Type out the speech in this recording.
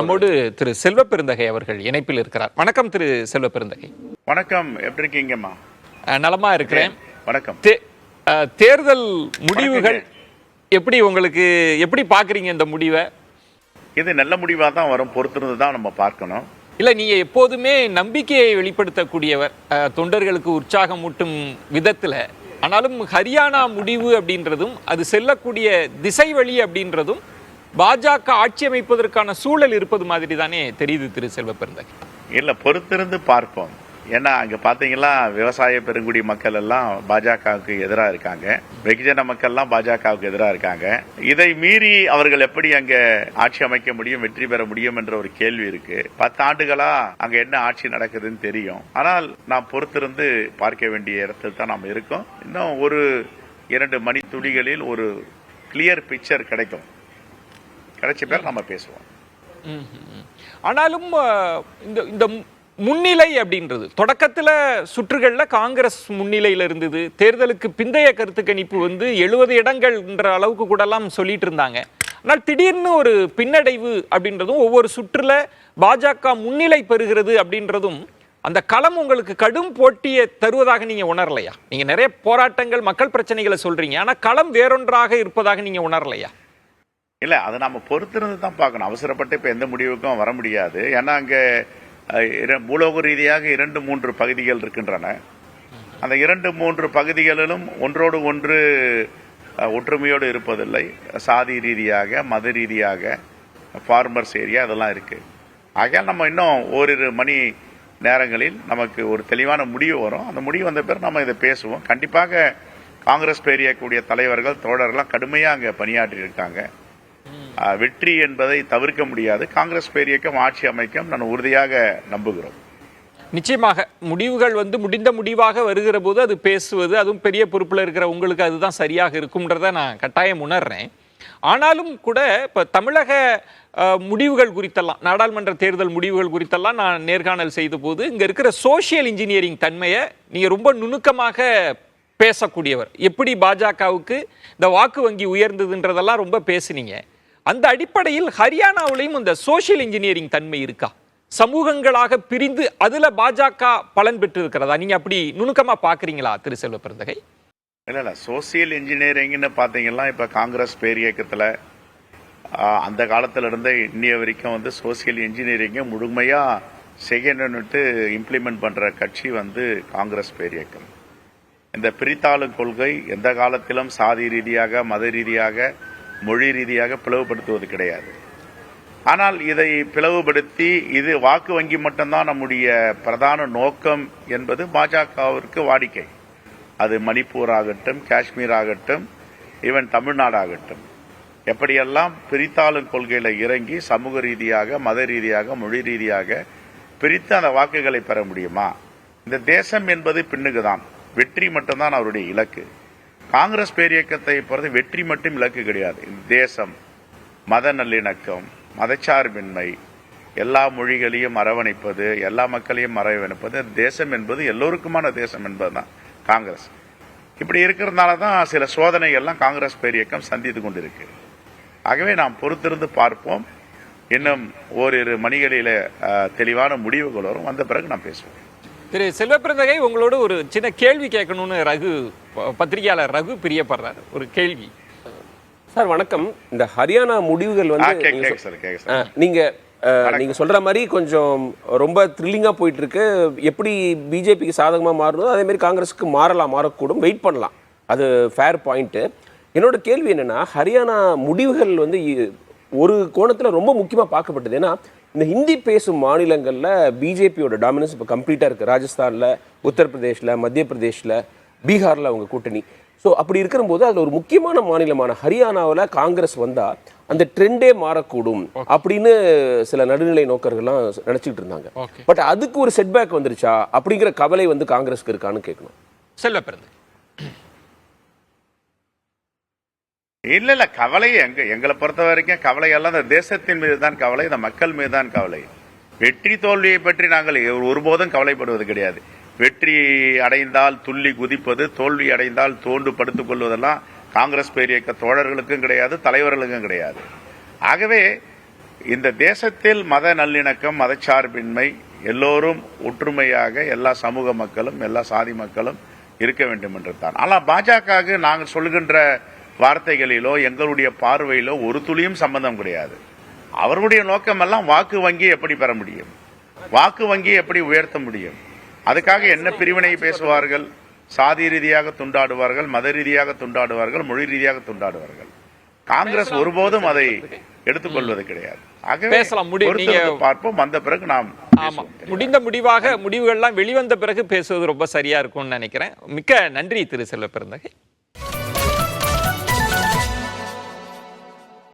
நம்மோடு திரு செல்வ பெருந்தகை அவர்கள் இணைப்பில் இருக்கிறார். வணக்கம் திரு செல்வ பெருந்தகை. வணக்கம், எப்படி இருக்கீங்கம்மா? நலமா இருக்கிறேன். வணக்கம். தேர்தல் முடிவுகள் எப்படி பாக்குறீங்க இந்த முடிவை? இது நல்ல முடிவா தான் வரும், பொறுத்திருந்து தான் நம்ம பார்க்கணும். இல்ல, நீங்க எப்போதுமே நம்பிக்கையை வெளிப்படுத்தக்கூடியவர், தொண்டர்களுக்கு உற்சாகம் ஊட்டும் விதத்துல. ஆனாலும் ஹரியானா முடிவு அப்படின்றதும் அது செல்லக்கூடிய திசை வழி அப்படின்றதும் பாஜக ஆட்சி அமைப்பதற்கான சூழல் இருப்பது மாதிரி தானே தெரியுது திரு செல்வ பெருந்தகை. இல்ல, பொறுத்திருந்து பார்ப்போம். ஏன்னா அங்க பாத்தீங்கன்னா விவசாய பெருங்குடி மக்கள் எல்லாம் பாஜகவுக்கு எதிராக இருக்காங்க, வெகுஜன மக்கள் எல்லாம் பாஜகவுக்கு எதிராக இருக்காங்க. இதை மீறி அவர்கள் எப்படி அங்க ஆட்சி அமைக்க முடியும், வெற்றி பெற முடியும் என்ற ஒரு கேள்வி இருக்கு. 10 ஆண்டுகளா அங்க என்ன ஆட்சி நடக்குதுன்னு தெரியும். ஆனால் நாம் பொறுத்திருந்து பார்க்க வேண்டிய இடத்தில் தான் நாம் இருக்கோம். இன்னும் ஒரு 2 மணி துளிகளில் ஒரு கிளியர் பிக்சர் கிடைச்ச பேர் நம்ம பேசுவோம். ஆனாலும் இந்த முன்னிலை அப்படின்றது தொடக்கத்தில் சுற்றுகள்ல காங்கிரஸ் முன்னிலையில் இருந்தது. தேர்தலுக்கு பிந்தைய கருத்து கணிப்பு 70 இடங்கள் என்ற அளவுக்கு கூட எல்லாம் சொல்லிட்டு இருந்தாங்க. ஆனால் திடீர்னு ஒரு பின்னடைவு அப்படின்றதும் ஒவ்வொரு சுற்றுல பாஜக முன்னிலை பெறுகிறது அப்படின்றதும் அந்த களம் உங்களுக்கு கடும் போட்டியை தருவதாக நீங்க உணரலையா? நீங்க நிறைய போராட்டங்கள் மக்கள் பிரச்சனைகளை சொல்றீங்க, ஆனா களம் வேறொன்றாக இருப்பதாக நீங்க உணரலையா? இல்ல, அதை நம்ம பொறுத்திருந்து தான் பார்க்கணும். அவசரப்பட்டு இப்ப எந்த முடிவுக்கும் வர முடியாது. ஏன்னா அங்க பூலோக ரீதியாக 2-3 பகுதிகள் இருக்கின்றன. அந்த 2-3 பகுதிகளிலும் ஒன்றோடு ஒன்று ஒற்றுமையோடு இருப்பதில்லை. சாதி ரீதியாக, மத ரீதியாக, ஃபார்மர்ஸ் ஏரியா அதெல்லாம் இருக்கு. ஆகையால் நம்ம இன்னும் ஓரிரு மணி நேரங்களில் நமக்கு ஒரு தெளிவான முடிவு வரும். அந்த முடிவு வந்த பிறகு நம்ம இதை பேசுவோம். கண்டிப்பாக காங்கிரஸ் பேரியக்கூடிய தலைவர்கள், தோழர்கள்லாம் கடுமையாக அங்கே பணியாற்றி இருக்காங்க. வெற்றி என்பதை தவிர்க்க முடியாது. காங்கிரஸ் பேரியக்கம் ஆட்சி அமைக்கும் நான் உறுதியாக நம்புகிறோம். நிச்சயமாக முடிவுகள் முடிந்த முடிவாக வருகிற போது அது பேசுவது, அதுவும் பெரிய பொறுப்பில் இருக்கிற உங்களுக்கு அதுதான் சரியாக இருக்கும்ன்றத நான் கட்டாயம் உணர்றேன். ஆனாலும் கூட இப்போ தமிழக முடிவுகள் குறித்தெல்லாம், நாடாளுமன்ற தேர்தல் முடிவுகள் குறித்தெல்லாம் நான் நேர்காணல் செய்த போது இங்கே இருக்கிற சோசியல் இன்ஜினியரிங் தன்மையை நீங்கள் ரொம்ப நுணுக்கமாக பேசக்கூடியவர். எப்படி பாஜகவுக்கு இந்த வாக்கு வங்கி உயர்ந்ததுன்றதெல்லாம் ரொம்ப பேசுனீங்க. அந்த அடிப்படையில் ஹரியானாவிலையும் இந்த சோசியல் இன்ஜினியரிங் தன்மை இருக்கா? சமூகங்களாக பிரிந்து அதுல பாஜக பலன் பெற்று இருக்கிறதா? நீங்க அப்படி நுணுக்கமா பாக்குறீங்களா திரு செல்வ பெருந்தகை? இல்ல, சோசியல் இன்ஜினியரிங்னு பாத்தீங்கன்னா இப்ப காங்கிரஸ் பேரியக்கத்துல அந்த காலத்துல இருந்தே இன்னைய வரைக்கும் சோசியல் இன்ஜினியரிங்கை முழுமையா செய்யணும்னுட்டு இம்ப்ளிமெண்ட் பண்ற கட்சி காங்கிரஸ் பேரியக்கம். இந்த பிரித்தாளும் கொள்கை எந்த காலத்திலும் சாதி ரீதியாக, மத ரீதியாக, மொழி ரீதியாக பிளவுபடுத்துவது கிடையாது. ஆனால் இதை பிளவுபடுத்தி இது வாக்கு வங்கி மட்டும்தான் நம்முடைய பிரதான நோக்கம் என்பது பாஜகவிற்கு வாடிக்கை. அது மணிப்பூர் ஆகட்டும், காஷ்மீர் ஆகட்டும், ஈவன் தமிழ்நாடு ஆகட்டும், எப்படியெல்லாம் பிரித்தாளும் கொள்கையில இறங்கி சமூக ரீதியாக, மத ரீதியாக, மொழி ரீதியாக பிரித்து அந்த வாக்குகளை பெற முடியுமா? இந்த தேசம் என்பது பின்னுக்குதான், வெற்றி மட்டும்தான் அவருடைய இலக்கு. காங்கிரஸ் பேரியக்கத்தை பொறுத்த வெற்றி மட்டும் இலக்கு கிடையாது. இந்த தேசம், மத நல்லிணக்கம், மதச்சார்பின்மை, எல்லா மொழிகளையும் அரவணைப்பது, எல்லா மக்களையும் அரவணைப்பது, தேசம் என்பது எல்லோருக்குமான தேசம் என்பதுதான் காங்கிரஸ். இப்படி இருக்கிறதுனால தான் சில சோதனைகள்லாம் காங்கிரஸ் பேரியக்கம் சந்தித்து கொண்டிருக்கு. ஆகவே நாம் பொறுத்திருந்து பார்ப்போம். இன்னும் ஓரிரு மணிகளில தெளிவான முடிவுகள் வரும். வந்த பிறகு நாம் பேசுவோம். திரு செல்வ பெருந்தகை, உங்களோட ஒரு சின்ன கேள்வி கேட்கணும்னு பத்திரிகையாளர் ரகு பிரியப்படுறாரு. ஒரு கேள்வி சார். வணக்கம். இந்த ஹரியானா முடிவுகள் நீங்க சொல்ற மாதிரி கொஞ்சம் ரொம்ப த்ரில்லிங்கா போயிட்டு இருக்கு. எப்படி பிஜேபிக்கு சாதகமா மாறணும், அதே மாதிரி காங்கிரஸுக்கு மாறக்கூடும், வெயிட் பண்ணலாம். அது ஃபேர் பாயிண்ட். என்னோட கேள்வி என்னன்னா, ஹரியானா முடிவுகள் ஒரு கோணத்துல ரொம்ப முக்கியமா பார்க்கப்பட்டது. ஏன்னா இந்த ஹிந்தி பேசும் மாநிலங்களில் பிஜேபியோட டாமினன்ஸ் இப்போ கம்ப்ளீட்டாக இருக்குது. ராஜஸ்தானில், உத்தரப்பிரதேஷில், மத்திய பிரதேஷில், பீகாரில் அவங்க கூட்டணி. ஸோ அப்படி இருக்கிறபோது அதில் ஒரு முக்கியமான மாநிலமான ஹரியானாவில் காங்கிரஸ் வந்தால் அந்த ட்ரெண்டே மாறக்கூடும் அப்படின்னு சில நடுநிலை நோக்கர்கள்லாம் நினச்சிக்கிட்டு இருந்தாங்க. பட் அதுக்கு ஒரு செட்பேக் வந்துருச்சா அப்படிங்கிற கவலை காங்கிரஸ்க்கு இருக்கான்னு கேட்கணும். செல்வ பெருந்தகை. இல்ல, கவலை எங்களை பொறுத்த வரைக்கும் கவலை எல்லாம் இந்த தேசத்தின் மீது தான் கவலை, இந்த மக்கள் மீது தான் கவலை. வெற்றி தோல்வியை பற்றி நாங்கள் ஒருபோதும் கவலைப்படுவது கிடையாது. வெற்றி அடைந்தால் துள்ளி குதிப்பது, தோல்வி அடைந்தால் தோண்டு படுத்துக் கொள்வதெல்லாம் காங்கிரஸ் பேரியக்க தோழர்களுக்கும் கிடையாது, தலைவர்களுக்கும் கிடையாது. ஆகவே இந்த தேசத்தில் மத நல்லிணக்கம், மதச்சார்பின்மை, எல்லோரும் ஒற்றுமையாக எல்லா சமூக மக்களும் எல்லா சாதி மக்களும் இருக்க வேண்டும் என்று தான். ஆனால் பாஜகவுக்கு நாங்கள் சொல்கின்ற வார்த்தைகளிலோ எங்களுடைய பார்வையிலோ ஒரு துளியும் சம்பந்தம் கிடையாது. அவர்களுடைய நோக்கமெல்லாம் வாக்கு வங்கி எப்படி பெற முடியும், வாக்கு வங்கியை எப்படி உயர்த்த முடியும், அதுக்காக என்ன பிரிவினை பேசுவார்கள், சாதி ரீதியாக துண்டாடுவார்கள், மத ரீதியாக துண்டாடுவார்கள், மொழி ரீதியாக துண்டாடுவார்கள். காங்கிரஸ் ஒருபோதும் அதை எடுத்துக்கொள்வது கிடையாது. ஆகவே பார்ப்போம், வந்த பிறகு நாம் முடிந்த முடிவுகள்லாம் வெளிவந்த பிறகு பேசுவது ரொம்ப சரியா இருக்கும்னு நினைக்கிறேன். மிக்க நன்றி திரு செல்வ பெருந்தகை.